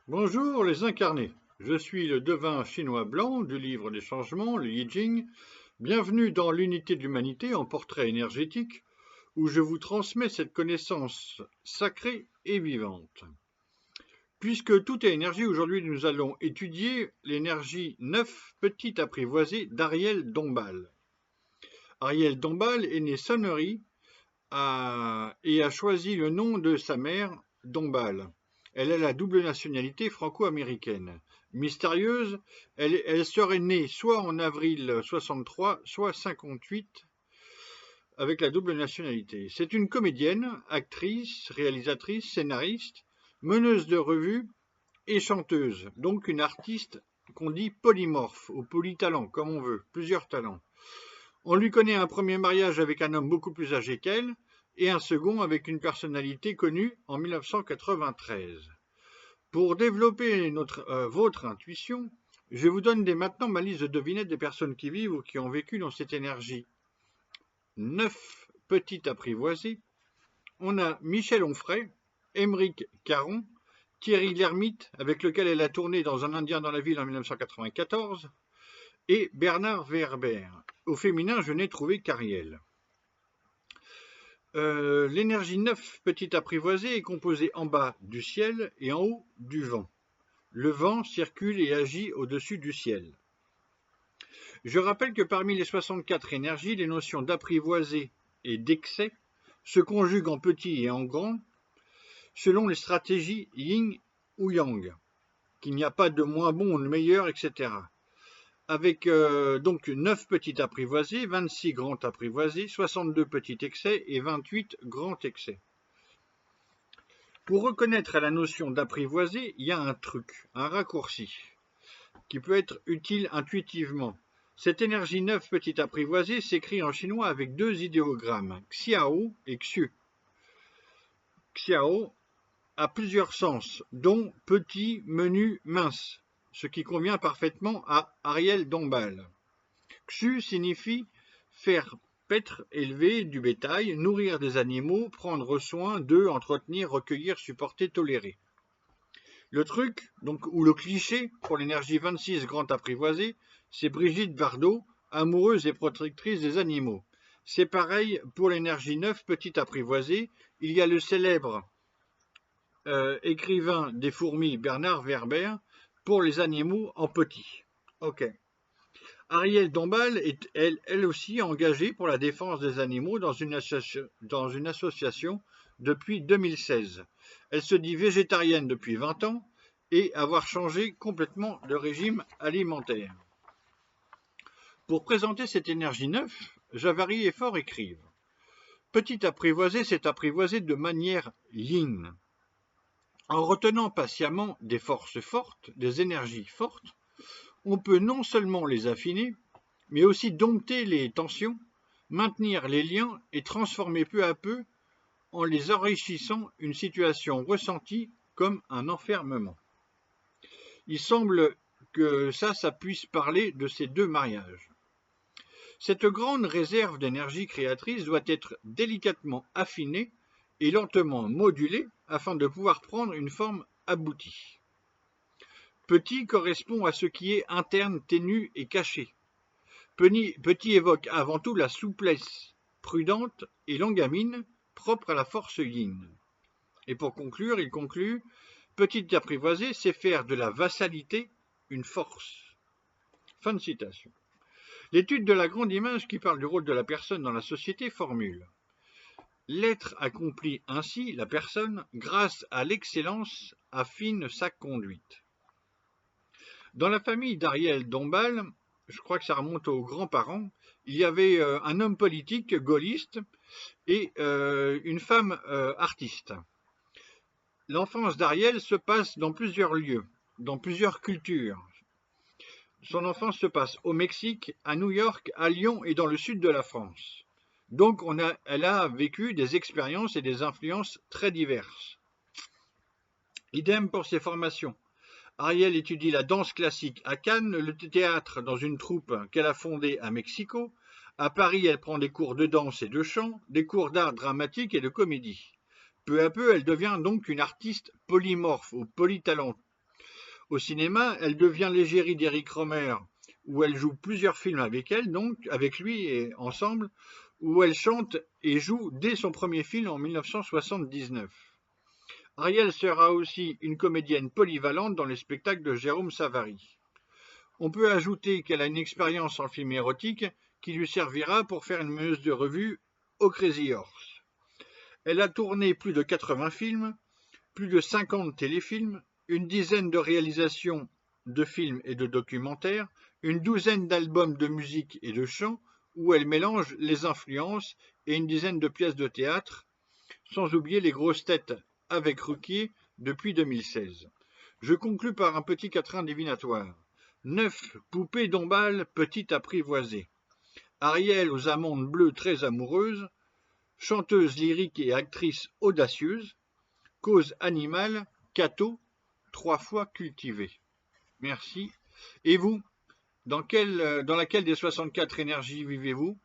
Bonjour les incarnés, je suis le devin chinois blanc du livre des changements, le Yi Jing. Bienvenue dans l'unité de l'humanité en portrait énergétique où je vous transmets cette connaissance sacrée et vivante. Puisque tout est énergie, aujourd'hui nous allons étudier l'énergie 9 petite apprivoisée d'Ariel Dombal. Ariel Dombal est né Sonnery et a choisi le nom de sa mère, Dombal. Elle a la double nationalité franco-américaine. Mystérieuse, elle serait née soit en avril 63, soit 58, avec la double nationalité. C'est une comédienne, actrice, réalisatrice, scénariste, meneuse de revue et chanteuse. Donc une artiste qu'on dit polymorphe ou polytalent, comme on veut, plusieurs talents. On lui connaît un premier mariage avec un homme beaucoup plus âgé qu'elle, et un second avec une personnalité connue en 1993. Pour développer votre intuition, je vous donne dès maintenant ma liste de devinettes des personnes qui vivent ou qui ont vécu dans cette énergie. 9 petites apprivoisées. On a Michel Onfray, Émeric Caron, Thierry Lhermitte, avec lequel elle a tourné dans Un Indien dans la ville en 1994, et Bernard Werber. Au féminin, je n'ai trouvé qu'Ariel. L'énergie 9 petite apprivoisée est composée en bas du ciel et en haut du vent. Le vent circule et agit au-dessus du ciel. Je rappelle que parmi les 64 énergies, les notions d'apprivoiser et d'excès se conjuguent en petit et en grand selon les stratégies yin ou yang, qu'il n'y a pas de moins bon ou de meilleur, etc. Avec donc 9 petits apprivoisés, 26 grands apprivoisés, 62 petits excès et 28 grands excès. Pour reconnaître la notion d'apprivoiser, il y a un truc, un raccourci, qui peut être utile intuitivement. Cette énergie 9 petite apprivoisée s'écrit en chinois avec deux idéogrammes, xiao et xu. Xiao a plusieurs sens, dont petit, menu, mince, ce qui convient parfaitement à Ariel Dombal. Xu signifie faire paître, élever du bétail, nourrir des animaux, prendre soin d'eux, entretenir, recueillir, supporter, tolérer. Le truc, donc, ou le cliché pour l'énergie 26 grande apprivoisée, c'est Brigitte Bardot, amoureuse et protectrice des animaux. C'est pareil pour l'énergie 9 petite apprivoisée, il y a le célèbre écrivain des fourmis Bernard Werber pour les animaux en petit. Ok. Ariel Dombal est elle aussi engagée pour la défense des animaux dans une association depuis 2016. Elle se dit végétarienne depuis 20 ans et avoir changé complètement de régime alimentaire. Pour présenter cette énergie 9, Javary et Faure écrivent « Petit apprivoisé, c'est apprivoisé de manière yin. En retenant patiemment des forces fortes, des énergies fortes, on peut non seulement les affiner, mais aussi dompter les tensions, maintenir les liens et transformer peu à peu, en les enrichissant, une situation ressentie comme un enfermement. » Il semble que ça puisse parler de ces deux mariages. Cette grande réserve d'énergie créatrice doit être délicatement affinée et lentement modulée afin de pouvoir prendre une forme aboutie. Petit correspond à ce qui est interne, ténu et caché. Petit évoque avant tout la souplesse prudente et longamine propre à la force yin. Et pour conclure, il conclut « Petit apprivoisé, c'est faire de la vassalité une force. » Fin de citation. L'étude de la grande image qui parle du rôle de la personne dans la société formule « L'être accomplit ainsi la personne grâce à l'excellence affine sa conduite. » Dans la famille d'Ariel Dombal, je crois que ça remonte aux grands-parents, il y avait un homme politique gaulliste et une femme artiste. L'enfance d'Ariel se passe dans plusieurs lieux, dans plusieurs cultures. Son enfance se passe au Mexique, à New York, à Lyon et dans le sud de la France. Donc elle a vécu des expériences et des influences très diverses. Idem pour ses formations. Ariel étudie la danse classique à Cannes, le théâtre dans une troupe qu'elle a fondée à Mexico. À Paris, elle prend des cours de danse et de chant, des cours d'art dramatique et de comédie. Peu à peu, elle devient donc une artiste polymorphe ou polytalente. Au cinéma, elle devient l'égérie d'Eric Rohmer, où elle joue plusieurs films avec elle, donc avec lui et ensemble, où elle chante et joue dès son premier film en 1979. Ariel sera aussi une comédienne polyvalente dans les spectacles de Jérôme Savary. On peut ajouter qu'elle a une expérience en film érotique qui lui servira pour faire une meneuse de revue au Crazy Horse. Elle a tourné plus de 80 films, plus de 50 téléfilms, une dizaine de réalisations de films et de documentaires, une douzaine d'albums de musique et de chant, où elle mélange les influences et une dizaine de pièces de théâtre, sans oublier les grosses têtes avec Ruquier depuis 2016. Je conclus par un petit quatrain divinatoire. 9 poupées Dombasle, petites apprivoisées. Ariel aux amandes bleues très amoureuses, chanteuse lyrique et actrice audacieuse, cause animale, Cato, 3 fois cultivé. Merci. Et vous, dans laquelle des 64 énergies vivez-vous?